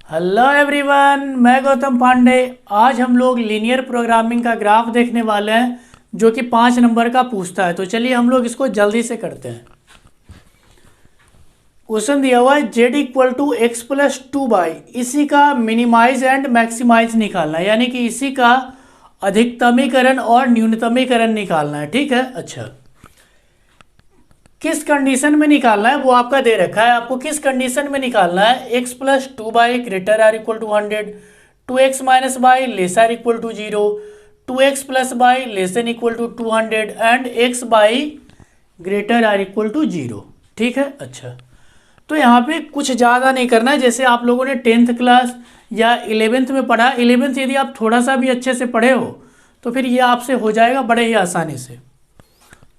Hello everyone, मैं गौतम पांडे। आज हम लोग लीनियर प्रोग्रामिंग का ग्राफ देखने वाले हैं जो कि 5 नंबर का पूछता है। तो चलिए हम लोग इसको जल्दी से करते हैं। क्वेश्चन दिया हुआ है Z equal to X plus 2 Y, इसी का मिनिमाइज एंड मैक्सिमाइज निकालना है, यानी कि इसी का अधिकतमीकरण और न्यूनतमीकरण निकालना है। ठीक है, अच्छा किस कंडीशन में निकालना है वो आपका दे रखा है। आपको किस कंडीशन में निकालना है, X plus 2 Y greater or equal to 100, 2x minus Y less or equal to 0, 2x plus Y less than equal to 200 and x Y greater or equal to 0। ठीक है, अच्छा तो यहाँ पे कुछ ज़्यादा नहीं करना है। जैसे आप लोगों ने 10th क्लास या 11th में पढ़ा, 11th यदि आप थोड़ा सा भी अच्छे से पढ़े हो तो फिर ये आपसे हो जाएगा बड़े ही आसानी से।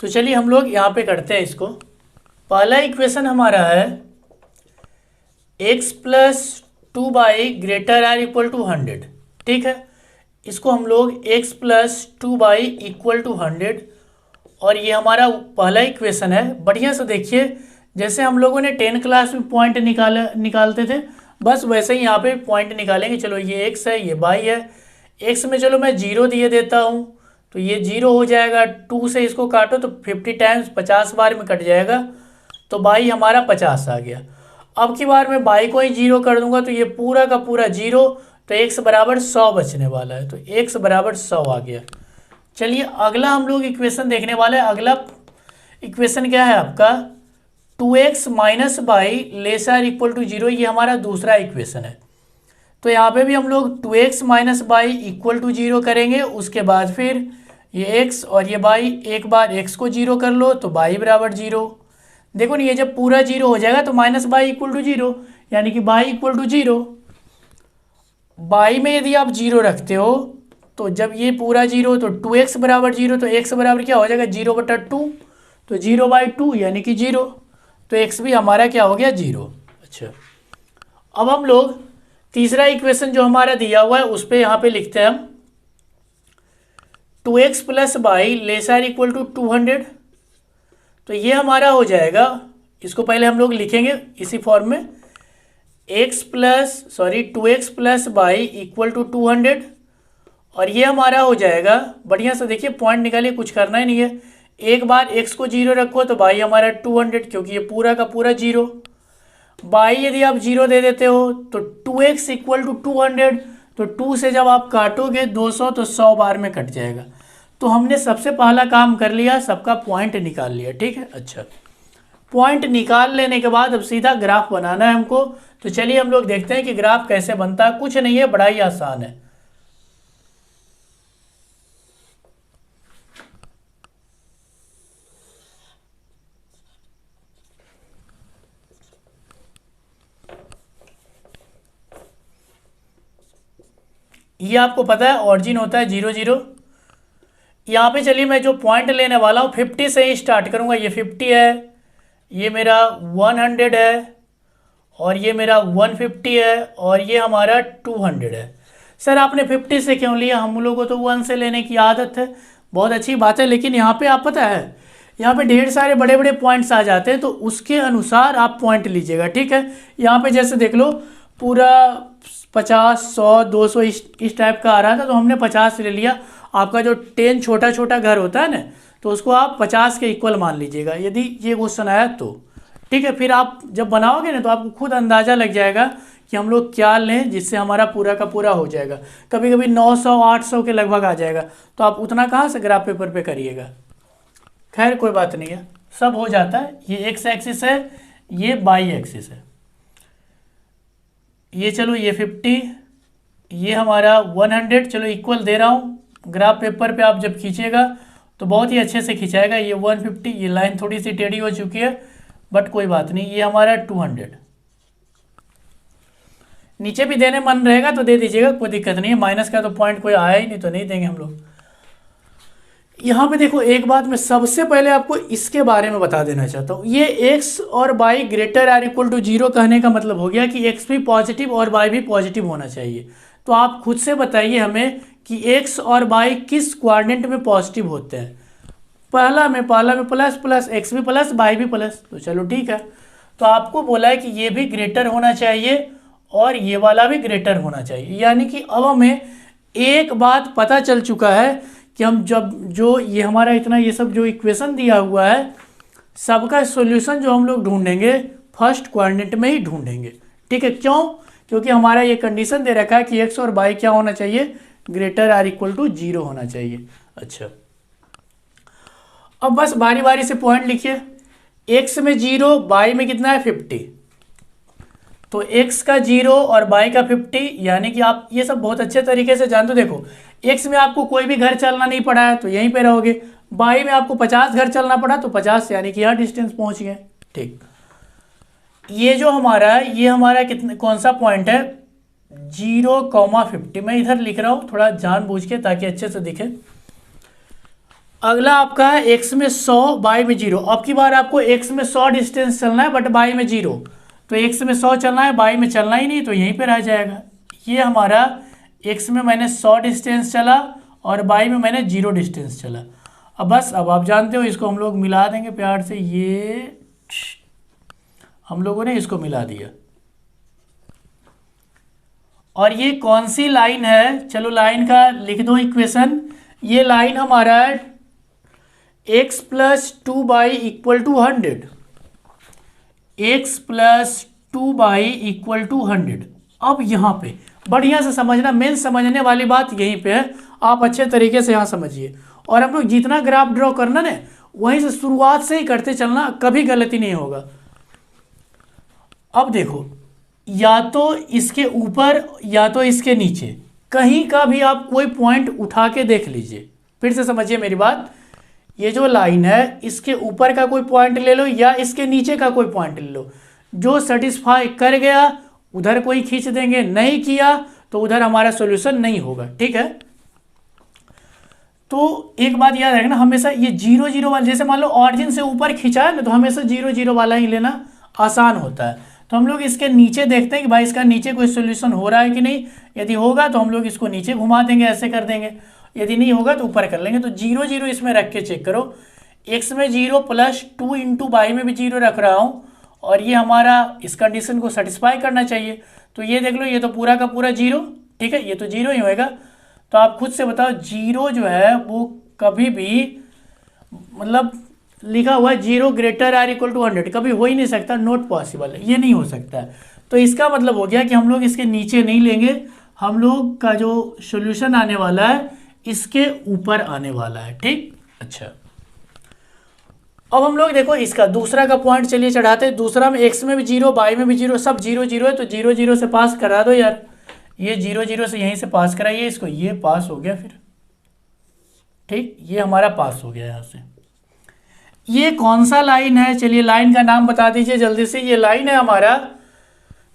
तो चलिए हम लोग यहाँ पे करते हैं इसको। पहला इक्वेशन हमारा है x plus 2 Y greater or equal to 100। ठीक है, इसको हम लोग x plus 2 Y equal to 100, और ये हमारा पहला इक्वेशन है। बढ़िया से देखिए, जैसे हम लोगों ने 10 क्लास में पॉइंट निकालते थे, बस वैसे ही यहाँ पे पॉइंट निकालेंगे। चलो ये x है, ये y है। x में चलो मैं 0 दिए देता हूँ, तो ये 0 हो जाएगा। 2 से इसको काटो तो 50 टाइम्स 50 बार में कट जाएगा, तो बाई हमारा 50 आ गया। अब की बार मैं बाई को ही 0 कर दूंगा तो ये पूरा का पूरा 0, तो x बराबर 100 बचने वाला है। तो x बराबर 100 आ गया। चलिए अगला हम लोग इक्वेशन देखने वाले हैं। अगला इक्वेशन क्या है आपका, 2x minus Y less or equal to 0। ये हमारा दूसरा इक्वेशन है। तो यहाँ पे भी हम लोग 2x minus Y equal to 0 करेंगे। उसके बाद फिर ये x और ये बाई, एक बार x को 0 कर लो तो बाई बराबर 0। देखो ना, ये जब पूरा 0 हो जाएगा तो माइनस बाई इक्वल टू 0, यानी कि बाई इक्वल टू 0। बाई में यदि आप 0 रखते हो तो जब ये पूरा 0 तो 2x बराबर 0, तो x बराबर क्या हो जाएगा 0/2, तो 0/2 यानी कि 0। तो x भी हमारा क्या हो गया 0। अच्छा अब हम लोग तीसरा इक्वेशन जो हमारा दिया हुआ है उस पर यहाँ पे लिखते हैं हम 2x plus Y less or equal to 200। तो ये हमारा हो जाएगा, इसको पहले हम लोग लिखेंगे इसी फॉर्म में, 2x plus by equal to 200, और ये हमारा हो जाएगा। बढ़िया से देखिए, पॉइंट निकालिए, कुछ करना ही नहीं है। एक बार x को 0 रखो तो बाई हमारा 200, क्योंकि ये पूरा का पूरा 0। बाई यदि आप 0 दे देते हो तो 2x इक्वल टू 200, तो 2 से जब आप काटोगे 200 तो 100 बार में कट जाएगा। तो हमने सबसे पहला काम कर लिया, सबका पॉइंट निकाल लिया। ठीक है, अच्छा पॉइंट निकाल लेने के बाद अब सीधा ग्राफ बनाना है हमको। तो चलिए हम लोग देखते हैं कि ग्राफ कैसे बनता है। कुछ नहीं है, बड़ा ही आसान है। ये आपको पता है ऑरिजिन होता है 0 0। यहाँ पे चलिए मैं जो पॉइंट लेने वाला हूँ 50 से ही स्टार्ट करूँगा। ये 50 है, ये मेरा 100 है, और ये मेरा 150 है, और ये हमारा 200 है। सर आपने 50 से क्यों लिया? हम लोगों को तो 1 से लेने की आदत है। बहुत अच्छी बात है, लेकिन यहाँ पे आप पता है, यहाँ पे ढेर सारे बड़े बड़े पॉइंट्स आ जाते हैं, तो उसके अनुसार आप पॉइंट लीजिएगा। ठीक है, यहाँ पे जैसे देख लो पूरा 50 100 200 इस टाइप का आ रहा था, तो हमने 50 ले लिया। आपका जो 10 छोटा छोटा घर होता है ना, तो उसको आप 50 के इक्वल मान लीजिएगा यदि ये क्वेश्चन आया तो। ठीक है, फिर आप जब बनाओगे ना तो आपको खुद अंदाज़ा लग जाएगा कि हम लोग क्या लें जिससे हमारा पूरा का पूरा हो जाएगा। कभी कभी 900 800 के लगभग आ जाएगा, तो आप उतना कहाँ से ग्राफ पेपर पे करिएगा। खैर कोई बात नहीं है, सब हो जाता है। ये एक्स एक्सिस है, ये बाई एक्सिस है। ये चलो ये 50, ये हमारा 100, चलो इक्वल दे रहा हूँ। ग्राफ पेपर पे आप जब खींचेगा तो बहुत ही अच्छे से खिंचाएगा। ये 150, ये लाइन थोड़ी सी टेढ़ी हो चुकी है, बट कोई बात नहीं। ये हमारा 200, नीचे भी देने मन रहेगा तो दे दीजिएगा, कोई दिक्कत नहीं है। माइनस का तो पॉइंट कोई आया ही नहीं, तो नहीं देंगे हम लोग। यहाँ पे देखो, एक बात मैं सबसे पहले आपको इसके बारे में बता देना चाहता हूँ। ये x और y greater or equal to 0 कहने का मतलब हो गया कि x भी पॉजिटिव और y भी पॉजिटिव होना चाहिए। तो आप खुद से बताइए हमें कि x और y किस क्वाड्रेंट में पॉजिटिव होते हैं। पहला में प्लस प्लस, x भी प्लस y भी प्लस, तो चलो ठीक है। तो आपको बोला है कि ये भी ग्रेटर होना चाहिए और ये वाला भी ग्रेटर होना चाहिए। यानी कि अब हमें एक बात पता चल चुका है कि हम जब जो ये हमारा इतना ये सब जो इक्वेशन दिया हुआ है सबका सॉल्यूशन जो हम लोग ढूंढेंगे फर्स्ट क्वाड्रेंट में ही ढूंढेंगे। ठीक है, क्यों? क्योंकि हमारा ये कंडीशन दे रखा है कि एक्स और वाई क्या होना चाहिए, ग्रेटर आर इक्वल टू 0 होना चाहिए। अच्छा, अब बस बारी बारी से पॉइंट लिखिए। एक्स में 0, वाई में कितना है 50, तो x का 0 और y का 50, यानी कि आप ये सब बहुत अच्छे तरीके से जानते हो। देखो x में आपको कोई भी घर चलना नहीं पड़ा है तो यहीं पे रहोगे, y में आपको 50 घर चलना पड़ा तो 50 यानी कि यहाँ डिस्टेंस पहुंच गए। ठीक, ये जो हमारा है ये हमारा कितने कौन सा पॉइंट है, 0,50। मैं इधर लिख रहा हूँ थोड़ा जानबूझ के ताकि अच्छे से दिखे। अगला आपका है x में 100, y में 0। अब की बार आपको x में 100 डिस्टेंस चलना है बट y में 0, तो x में 100 चलना है, y में चलना ही नहीं, तो यहीं पे रह जाएगा। ये हमारा x में मैंने 100 डिस्टेंस चला और y में मैंने 0 डिस्टेंस चला। अब बस अब आप जानते हो इसको हम लोग मिला देंगे प्यार से, ये हम लोगों ने इसको मिला दिया। और ये कौन सी लाइन है, चलो लाइन का लिख दो इक्वेशन। ये लाइन हमारा है x plus 2y equal to 100, x plus 2y equal to 100। अब यहाँ पे बढ़िया से समझना, मेन समझने वाली बात यहीं पे है, आप अच्छे तरीके से यहाँ समझिए। और हम लोग जितना ग्राफ ड्रॉ करना ना वहीं से शुरुआत से ही करते चलना, कभी गलती नहीं होगा। अब देखो, या तो इसके ऊपर या तो इसके नीचे कहीं का भी आप कोई पॉइंट उठा के देख लीजिए। फिर से समझिए मेरी बात, ये जो लाइन है इसके ऊपर का कोई पॉइंट ले लो या इसके नीचे का कोई पॉइंट ले लो, जो सेटिस्फाई कर गया उधर कोई खींच देंगे, नहीं किया तो उधर हमारा सॉल्यूशन नहीं होगा। ठीक है, तो एक बात याद रखना, हमेशा ये 0 0 वाला, जैसे मान लो ऑरिजिन से ऊपर खींचा है ना तो हमेशा 0 0 वाला ही लेना आसान होता है। तो हम लोग इसके नीचे देखते हैं कि भाई इसका नीचे कोई सॉल्यूशन हो रहा है कि नहीं। यदि होगा तो हम लोग इसको नीचे घुमा देंगे, ऐसे कर देंगे। यदि नहीं होगा तो ऊपर कर लेंगे। तो 0 0 इसमें रख के चेक करो, x में 0 प्लस 2 इंटू वाई में भी 0 रख रहा हूँ और ये हमारा इस कंडीशन को सेटिस्फाई करना चाहिए। तो ये देख लो, ये तो पूरा का पूरा 0, ठीक है, ये तो 0 ही होएगा। तो आप खुद से बताओ 0 जो है वो कभी भी मतलब लिखा हुआ है 0 ग्रेटर आर इक्वल टू 100, कभी हो ही नहीं सकता, नॉट पॉसिबल है, ये नहीं हो सकता है। तो इसका मतलब हो गया कि हम लोग इसके नीचे नहीं लेंगे, हम लोग का जो सॉल्यूशन आने वाला है इसके ऊपर आने वाला है। ठीक, अच्छा, अब हम लोग देखो इसका दूसरा का पॉइंट चलिए चढ़ाते हैं। दूसरा में x में भी 0, y में भी 0, सब 0 0 है, तो 0 0 से पास करा दो यार। ये 0 0 से यहीं से पास कराइए इसको, ये पास हो गया फिर। ठीक, ये हमारा पास हो गया यहाँ से। ये कौन सा लाइन है, चलिए लाइन का नाम बता दीजिए जल्दी से। ये लाइन है हमारा,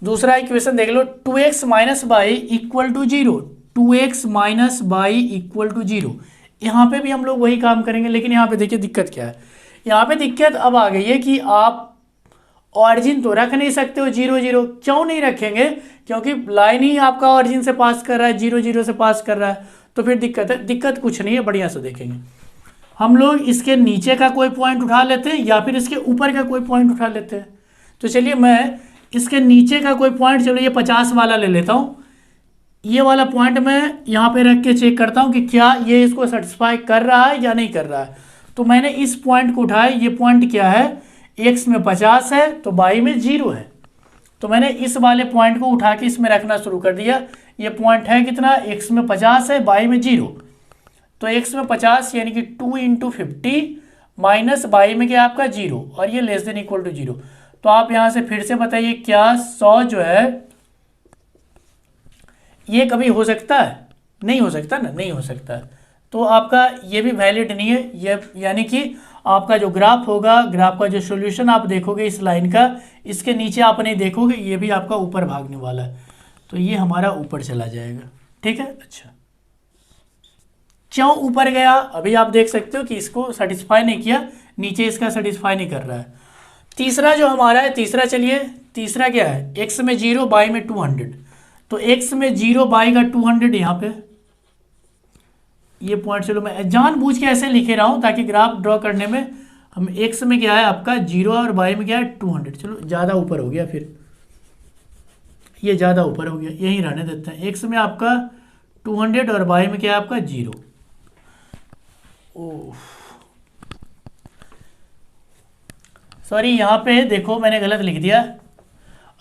दूसरा इक्वेशन देख लो, 2x minus Y equal to 0, 2x minus Y equal to 0। यहाँ पे भी हम लोग वही काम करेंगे, लेकिन यहाँ पे देखिए दिक्कत क्या है। यहाँ पे दिक्कत अब आ गई है कि आप ऑरिजिन तो रख नहीं सकते हो 0 0। क्यों नहीं रखेंगे? क्योंकि लाइन ही आपका ऑरिजिन से पास कर रहा है, 0 0 से पास कर रहा है, तो फिर दिक्कत है। दिक्कत कुछ नहीं है, बढ़िया से देखेंगे। हम लोग इसके नीचे का कोई पॉइंट उठा लेते हैं या फिर इसके ऊपर का कोई पॉइंट उठा लेते हैं। तो चलिए मैं इसके नीचे का कोई पॉइंट, चलो ये 50 वाला ले लेता हूँ। ये वाला पॉइंट मैं यहाँ पे रख के चेक करता हूँ कि क्या ये इसको सेटिस्फाई कर रहा है या नहीं कर रहा है। तो मैंने इस पॉइंट को उठाया, ये पॉइंट क्या है, x में 50 है तो y में 0 है। तो मैंने इस वाले पॉइंट को उठा के इसमें रखना शुरू कर दिया। ये पॉइंट है कितना, x में 50 है, y में 0। तो x में 50 यानी कि 2 इंटू 50 माइनस y में क्या आपका 0, और ये लेस देन इक्वल टू 0। तो आप यहाँ से फिर से बताइए, क्या 100 जो है ये कभी हो सकता है? नहीं हो सकता ना, नहीं हो सकता। तो आपका ये भी वैलिड नहीं है। ये यानी कि आपका जो ग्राफ होगा, ग्राफ का जो सॉल्यूशन आप देखोगे इस लाइन का, इसके नीचे आप नहीं देखोगे, ये भी आपका ऊपर भागने वाला है। तो ये हमारा ऊपर चला जाएगा। ठीक है, अच्छा, क्यों ऊपर गया अभी आप देख सकते हो कि इसको सेटिस्फाई नहीं किया, नीचे इसका सेटिस्फाई नहीं कर रहा है। तीसरा जो हमारा है, तीसरा चलिए, तीसरा क्या है, x में 0 y में 200। तो x में 0 y का 200 यहाँ पे ये पॉइंट, चलो मैं जानबूझ के ऐसे लिखे रहा हूँ ताकि ग्राफ ड्रॉ करने में हम x में क्या है आपका 0 और y में क्या है 200। चलो ज़्यादा ऊपर हो गया, फिर ये ज़्यादा ऊपर हो गया, यहीं रहने देते हैं। एक्स में आपका 200 और वाई में क्या है आपका 0। ओह सॉरी, यहाँ पे देखो मैंने गलत लिख दिया।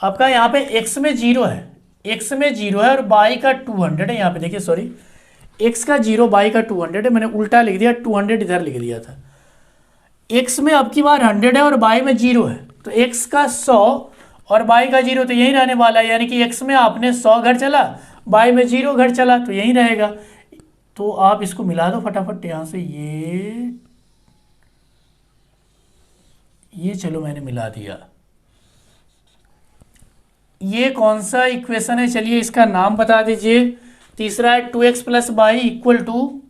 आपका यहाँ पे एक्स में 0 है, एक्स में 0 है और वाई का 200 है। यहाँ पे देखिए सॉरी, एक्स का 0 वाई का 200 है, मैंने उल्टा लिख दिया, 200 इधर लिख दिया था। एक्स में अब की बार 100 है और वाई में 0 है, तो एक्स का 100 और वाई का 0 तो यही रहने वाला है, यानी कि एक्स में आपने 100 घर चला, वाई में 0 घर चला, तो यही रहेगा। तो आप इसको मिला दो फटाफट यहाँ से, ये चलो मैंने मिला दिया। ये कौन सा इक्वेशन है, चलिए इसका नाम बता दीजिए। तीसरा है 2x plus Y equal to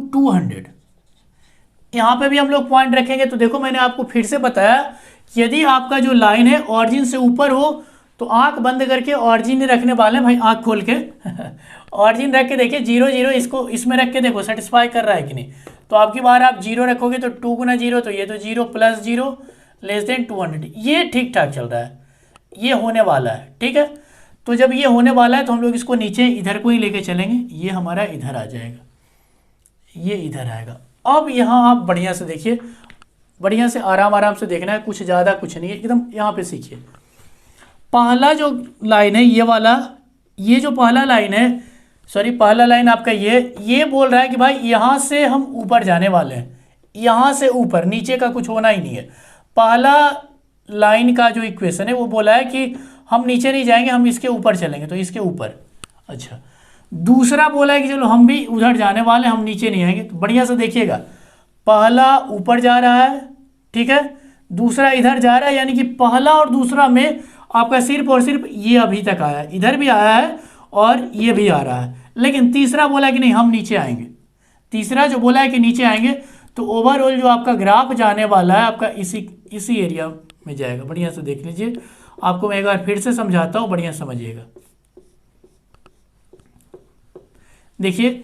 200। यहाँ पे भी हम लोग पॉइंट रखेंगे। तो देखो मैंने आपको फिर से बताया, यदि आपका जो लाइन है ऑरिजिन से ऊपर हो तो आंख बंद करके ऑरिजिन रखने वाले हैं भाई, आंख खोल के ऑरिजिन रख के देखिए 0 0, इसको इसमें रख के देखो सेटिस्फाई कर रहा है कि नहीं। तो आपकी बार आप 0 रखोगे तो 2 गुना 0, तो ये तो 0 प्लस 0 लेस देन 200, ये ठीक ठाक चल रहा है, ये होने वाला है। ठीक है, तो जब ये होने वाला है तो हम लोग इसको नीचे इधर को ही लेके चलेंगे, ये हमारा इधर आ जाएगा, ये इधर आएगा। अब यहाँ आप बढ़िया से देखिए, बढ़िया से आराम आराम से देखना है, कुछ ज़्यादा कुछ नहीं है, एकदम यहाँ पे सीखिए। पहला जो लाइन है ये वाला, ये जो पहला लाइन है, सॉरी पहला लाइन आपका ये बोल रहा है कि भाई यहाँ से हम ऊपर जाने वाले हैं, यहाँ से ऊपर, नीचे का कुछ होना ही नहीं है। पहला लाइन का जो इक्वेशन है वो बोला है कि हम नीचे नहीं जाएंगे, हम इसके ऊपर चलेंगे, तो इसके ऊपर। अच्छा, दूसरा बोला है कि चलो हम भी उधर जाने वाले, हम नीचे नहीं आएंगे। तो बढ़िया से देखिएगा, पहला ऊपर जा रहा है, ठीक है, दूसरा इधर जा रहा है, यानी कि पहला और दूसरा में आपका सिर्फ और सिर्फ ये अभी तक आया है, इधर भी आया है और ये भी आ रहा है। लेकिन तीसरा बोला कि नहीं हम नीचे आएंगे, तीसरा जो बोला है कि नीचे आएंगे, तो ओवरऑल जो आपका ग्राफ जाने वाला है आपका इसी एरिया में जाएगा। बढ़िया से देख लीजिए, आपको मैं एक बार फिर से समझाता हूँ, बढ़िया समझिएगा। देखिए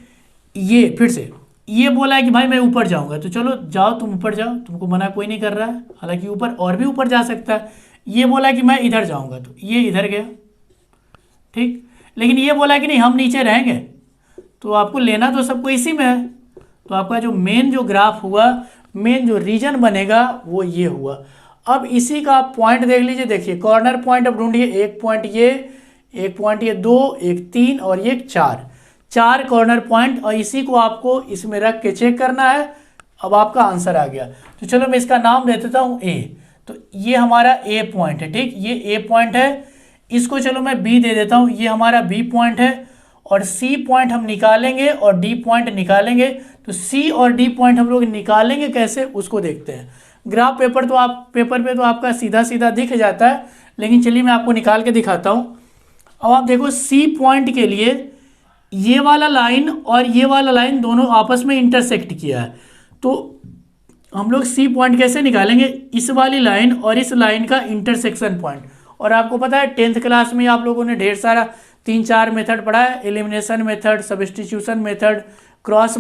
ये फिर से ये बोला है कि भाई मैं ऊपर जाऊंगा, तो चलो जाओ, तुम ऊपर जाओ, तुमको मना कोई नहीं कर रहा है, हालांकि ऊपर और भी ऊपर जा सकता है। ये बोला कि मैं इधर जाऊंगा, तो ये इधर गया, ठीक। लेकिन ये बोला कि नहीं हम नीचे रहेंगे, तो आपको लेना तो सबको इसी में है। तो आपका जो मेन जो ग्राफ हुआ, मेन जो रीजन बनेगा वो ये हुआ। अब इसी का आप पॉइंट देख लीजिए, देखिए कॉर्नर पॉइंट अब ढूंढिए, एक पॉइंट ये 2, एक 3 और ये 4 कॉर्नर पॉइंट, और इसी को आपको इसमें रख के चेक करना है। अब आपका आंसर आ गया, तो चलो मैं इसका नाम दे देता हूँ ए। तो ये हमारा ए पॉइंट है, ठीक, ये ए पॉइंट है। इसको चलो मैं बी दे देता हूँ, ये हमारा बी पॉइंट है। और सी पॉइंट हम निकालेंगे और डी पॉइंट निकालेंगे। तो सी और डी पॉइंट हम लोग निकालेंगे कैसे, उसको देखते हैं। ग्राफ पेपर पे तो आपका सीधा सीधा दिख जाता है, लेकिन चलिए मैं आपको निकाल के दिखाता हूँ। अब आप देखो सी पॉइंट के लिए ये वाला लाइन और ये वाला लाइन दोनों आपस में इंटरसेक्ट किया है, तो हम लोग सी पॉइंट कैसे निकालेंगे, इस वाली लाइन और इस लाइन का इंटरसेक्शन पॉइंट। और आपको पता है 10th क्लास में आप लोगों ने ढेर सारा 3-4 मेथड पढ़ा है, elimination method, substitution method, cross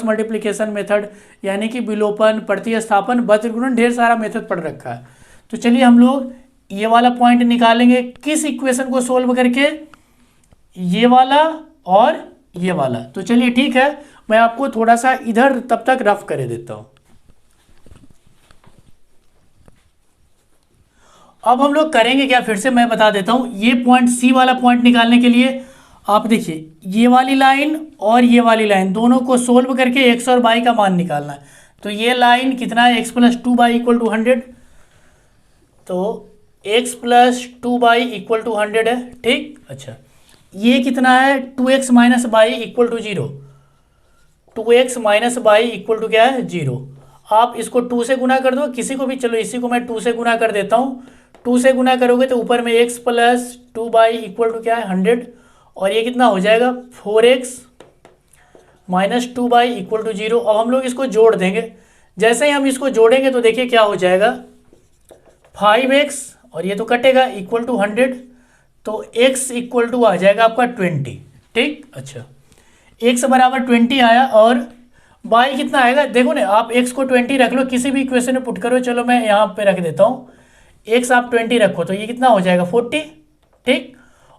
multiplication method, यानी कि विलोपन, प्रतिस्थापन, वज्रगुणन, ढेर सारा मेथड पढ़ रखा है। तो चलिए हम लोग ये वाला पॉइंट निकालेंगे, किस इक्वेशन को सोल्व करके, ये वाला और ये वाला। तो चलिए ठीक है, मैं आपको थोड़ा सा इधर तब तक रफ कर देता हूं। अब हम लोग करेंगे क्या, फिर से मैं बता देता हूं। ये पॉइंट सी वाला पॉइंट निकालने के लिए आप देखिए, ये वाली लाइन और ये वाली लाइन दोनों को सोल्व करके एक्स और वाई का मान निकालना है। तो ये लाइन कितना है, x + 2y = 100, तो x + 2y = 100 है, ठीक। अच्छा, ये कितना है, 2x - y = 0, 2x - y = क्या है, 0। आप इसको 2 से गुना कर दो, किसी को भी, चलो इसी को मैं 2 से गुना कर देता हूँ। 2 से गुना करोगे तो ऊपर में x + 2y = क्या है, 100, और ये कितना हो जाएगा, 4x - 2y = 0। अब हम लोग इसको जोड़ देंगे, जैसे ही हम इसको जोड़ेंगे तो देखिए क्या हो जाएगा, 5x, और ये तो कटेगा, = 100, तो x = आ जाएगा आपका 20, ठीक। अच्छा, x = 20 आया और बाई कितना आएगा, देखो ना, आप एक्स को 20 रख लो, किसी भी इक्वेशन में पुट करो, चलो मैं यहाँ पे रख देता हूँ, एक्स आप 20 रखो तो ये कितना हो जाएगा 40, ठीक।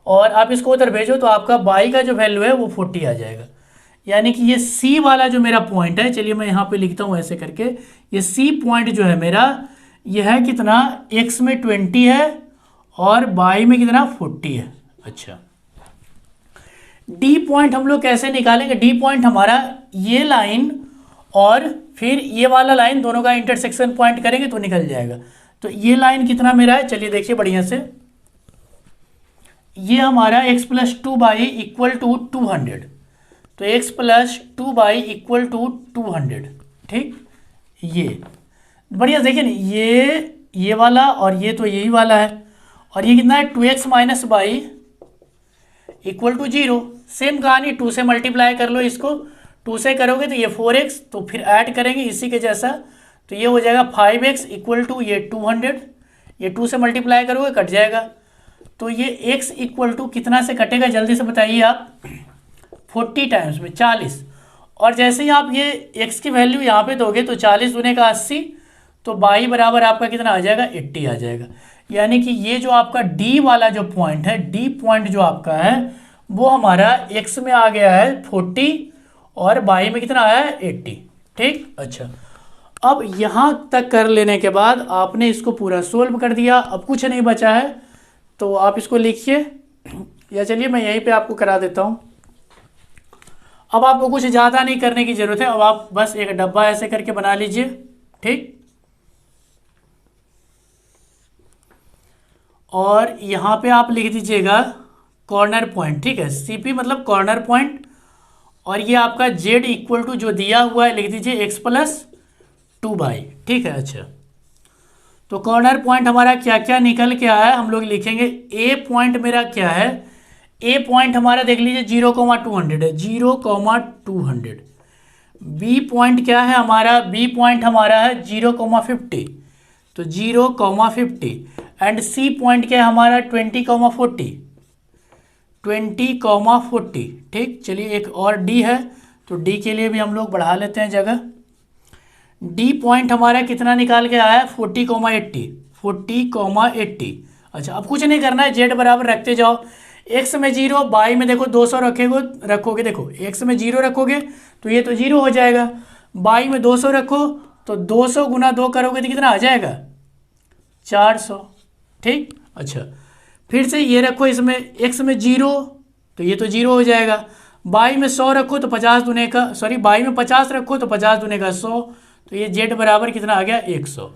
और आप इसको उधर भेजो तो आपका बाई का जो वैल्यू है वो 40 आ जाएगा। यानी कि ये सी वाला जो मेरा पॉइंट है, चलिए मैं यहाँ पे लिखता हूँ ऐसे करके, ये सी पॉइंट जो है मेरा, ये है कितना, एक्स में 20 है और बाई में कितना 40 है। अच्छा, डी पॉइंट हम लोग कैसे निकालेंगे, डी पॉइंट हमारा ये लाइन और फिर ये वाला लाइन दोनों का इंटरसेक्शन पॉइंट करेंगे तो निकल जाएगा। तो ये लाइन कितना मेरा है, चलिए देखिए बढ़िया से, ये हमारा x प्लस 2 इक्वल टू 200, तो x प्लस 2 इक्वल टू 200, ठीक। ये बढ़िया देखिए ना, ये वाला और ये तो यही वाला है, और ये कितना है 2x minus Y equal to 0। Same कहानी, 2 से मल्टीप्लाई कर लो इसको, 2 से करोगे तो ये 4x, तो फिर ऐड करेंगे इसी के जैसा, तो ये हो जाएगा 5x इक्वल टू ये 200, ये 2 से मल्टीप्लाई करोगे कट जाएगा, तो ये x इक्वल टू कितना से कटेगा जल्दी से बताइए आप, 40 टाइम्स में 40, और जैसे ही आप ये x की वैल्यू यहाँ पे दोगे तो 40 दूने का 80, तो बाई बराबर आपका कितना आ जाएगा 80 आ जाएगा। यानी कि ये जो आपका d वाला जो पॉइंट है, d पॉइंट जो आपका है वो हमारा x में आ गया है 40 और बाई में कितना आया है 80, ठीक। अच्छा, अब यहाँ तक कर लेने के बाद आपने इसको पूरा सोल्व कर दिया, अब कुछ नहीं बचा है, तो आप इसको लिखिए, या चलिए मैं यहीं पे आपको करा देता हूँ। अब आपको कुछ ज़्यादा नहीं करने की ज़रूरत है, अब आप बस एक डब्बा ऐसे करके बना लीजिए, ठीक। और यहाँ पे आप लिख दीजिएगा कॉर्नर पॉइंट, ठीक है, सीपी मतलब कॉर्नर पॉइंट, और ये आपका जेड इक्वल टू जो दिया हुआ है लिख दीजिए एक्स प्लस 2 ठीक है। अच्छा, तो कॉर्नर पॉइंट हमारा क्या क्या निकल के आया है हम लोग लिखेंगे। ए पॉइंट मेरा क्या है, ए पॉइंट हमारा देख लीजिए 0,200 है, 0,200। बी पॉइंट क्या है हमारा, बी पॉइंट हमारा है 0,50, तो 0,50। एंड सी पॉइंट क्या है हमारा 20,40, 20,40, ठीक। चलिए एक और डी है, तो डी के लिए भी हम लोग बढ़ा लेते हैं जगह। डी पॉइंट हमारा कितना निकाल के आया है 40,80, 40,80। अच्छा, अब कुछ नहीं करना है, जेड बराबर रखते जाओ, एक्स में 0, बाई में देखो 200 रखोगे, देखो एक्स में 0 रखोगे तो ये तो 0 हो जाएगा, बाई में 200 रखो तो 200 गुना 2 करोगे तो कितना आ जाएगा 400, ठीक। अच्छा, फिर से ये रखो, इसमें एक्स में 0 तो ये तो 0 हो जाएगा, बाई में 100 रखो तो 50 दुने का, सॉरी बाई में 50 रखो तो 50 दुने का 100, तो ये जेड बराबर कितना आ गया 100।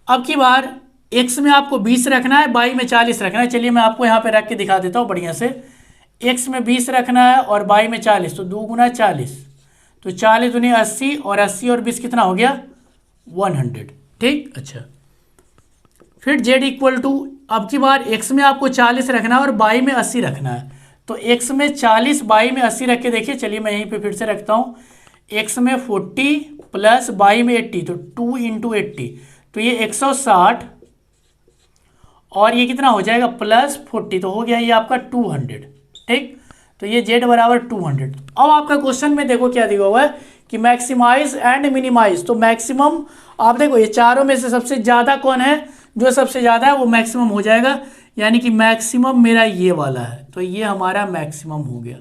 अब की बार एक्स में आपको 20 रखना है, बाई में 40 रखना है। चलिए मैं आपको यहाँ पे रख के दिखा देता हूँ बढ़िया से। एक्स में 20 रखना है और बाई में 40, तो 2 गुना 40, तो 40 दुनी 80, और 80 और 20 कितना हो गया 100, ठीक। अच्छा, फिर जेड इक्वल टू, अब की बार एक्स में आपको 40 रखना है और बाई में 80 रखना है, तो एक्स में 40 बाई में 80 रख के देखिए। चलिए मैं यहीं पे फिर से रखता हूँ, एक्स में 40 प्लस बाई में 80, तो 2 इंटू 80, तो ये 160, और ये कितना हो जाएगा प्लस 40, तो हो गया ये आपका 200, ठीक। तो ये जेड बराबर 200। अब आपका क्वेश्चन में देखो क्या दिया हुआ है कि मैक्सिमाइज एंड मिनिमाइज, तो मैक्सिमम आप देखो ये चारों में से सबसे ज़्यादा कौन है, जो सबसे ज़्यादा है वो मैक्सिमम हो जाएगा, यानी कि मैक्सिमम मेरा ये वाला है, तो ये हमारा मैक्सिमम हो गया,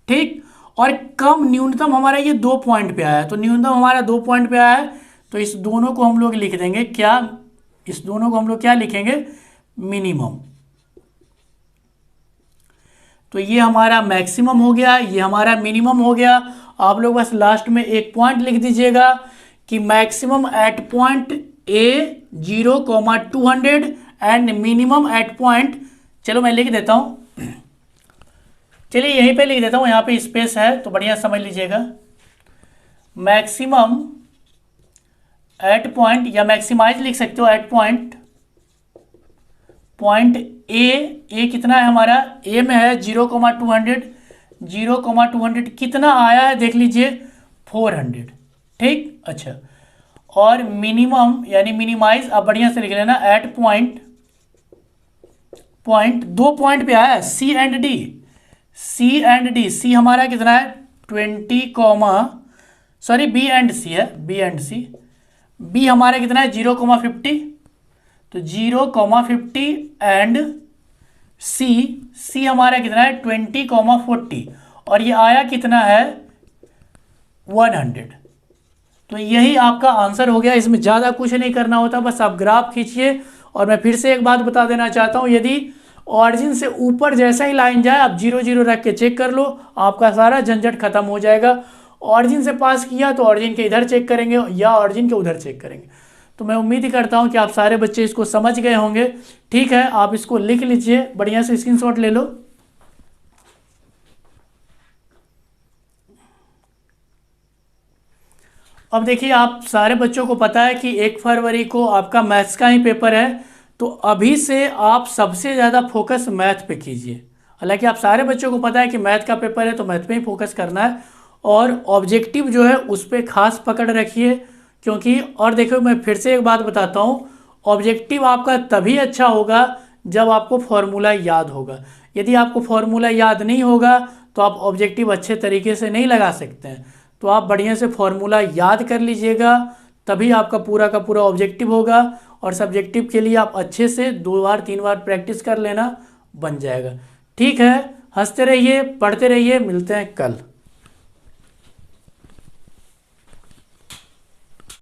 ठीक। और कम न्यूनतम हमारा ये 2 पॉइंट पे आया है, तो न्यूनतम हमारा 2 पॉइंट पे आया है, तो इस दोनों को हम लोग लिख देंगे क्या, इस दोनों को हम लोग क्या लिखेंगे मिनिमम। तो ये हमारा मैक्सिमम हो गया, ये हमारा मिनिमम हो गया। आप लोग बस लास्ट में एक पॉइंट लिख दीजिएगा कि maximum at point A 0,200 and minimum at point, चलो मैं लिख देता हूँ, चलिए यहीं पे लिख देता हूँ, यहाँ पे स्पेस है तो बढ़िया समझ लीजिएगा। मैक्सिमम एट पॉइंट, या मैक्सिमाइज लिख सकते हो एट पॉइंट, पॉइंट ए कितना है हमारा, ए में है 0,200, 0,200 कितना आया है देख लीजिए 400, ठीक। अच्छा, और मिनिमम यानी मिनिमाइज आप बढ़िया से लिख लेना एट पॉइंट, 2 पॉइंट पे आया है सी एंड डी, सी हमारा कितना है 20 कॉमा, सॉरी बी एंड सी है, बी एंड सी। बी हमारा कितना है 0,50, तो 0,50 एंड सी हमारा कितना है 20,40 और ये आया कितना है 100। तो यही आपका आंसर हो गया। इसमें ज़्यादा कुछ नहीं करना होता, बस आप ग्राफ खींचिए। और मैं फिर से एक बात बता देना चाहता हूँ, यदि ऑरिजिन से ऊपर जैसा ही लाइन जाए आप 0 0 रख के चेक कर लो, आपका सारा झंझट खत्म हो जाएगा। ऑरिजिन से पास किया तो ऑरिजिन के इधर चेक करेंगे या ऑरिजिन के उधर चेक करेंगे। तो मैं उम्मीद ही करता हूँ कि आप सारे बच्चे इसको समझ गए होंगे। ठीक है, आप इसको लिख लीजिए, बढ़िया से स्क्रीनशॉट ले लो। अब देखिए, आप सारे बच्चों को पता है कि 1 फरवरी को आपका मैथ्स का ही पेपर है, तो अभी से आप सबसे ज़्यादा फोकस मैथ पे कीजिए। हालांकि आप सारे बच्चों को पता है कि मैथ का पेपर है तो मैथ पे ही फोकस करना है, और ऑब्जेक्टिव जो है उस पर खास पकड़ रखिए। क्योंकि और देखो, मैं फिर से एक बात बताता हूँ, ऑब्जेक्टिव आपका तभी अच्छा होगा जब आपको फॉर्मूला याद होगा। यदि आपको फॉर्मूला याद नहीं होगा तो आप ऑब्जेक्टिव अच्छे तरीके से नहीं लगा सकते हैं। तो आप बढ़िया से फॉर्मूला याद कर लीजिएगा, तभी आपका पूरा का पूरा ऑब्जेक्टिव होगा। और सब्जेक्टिव के लिए आप अच्छे से 2 बार 3 बार प्रैक्टिस कर लेना, बन जाएगा। ठीक है, हंसते रहिए, पढ़ते रहिए, मिलते हैं कल।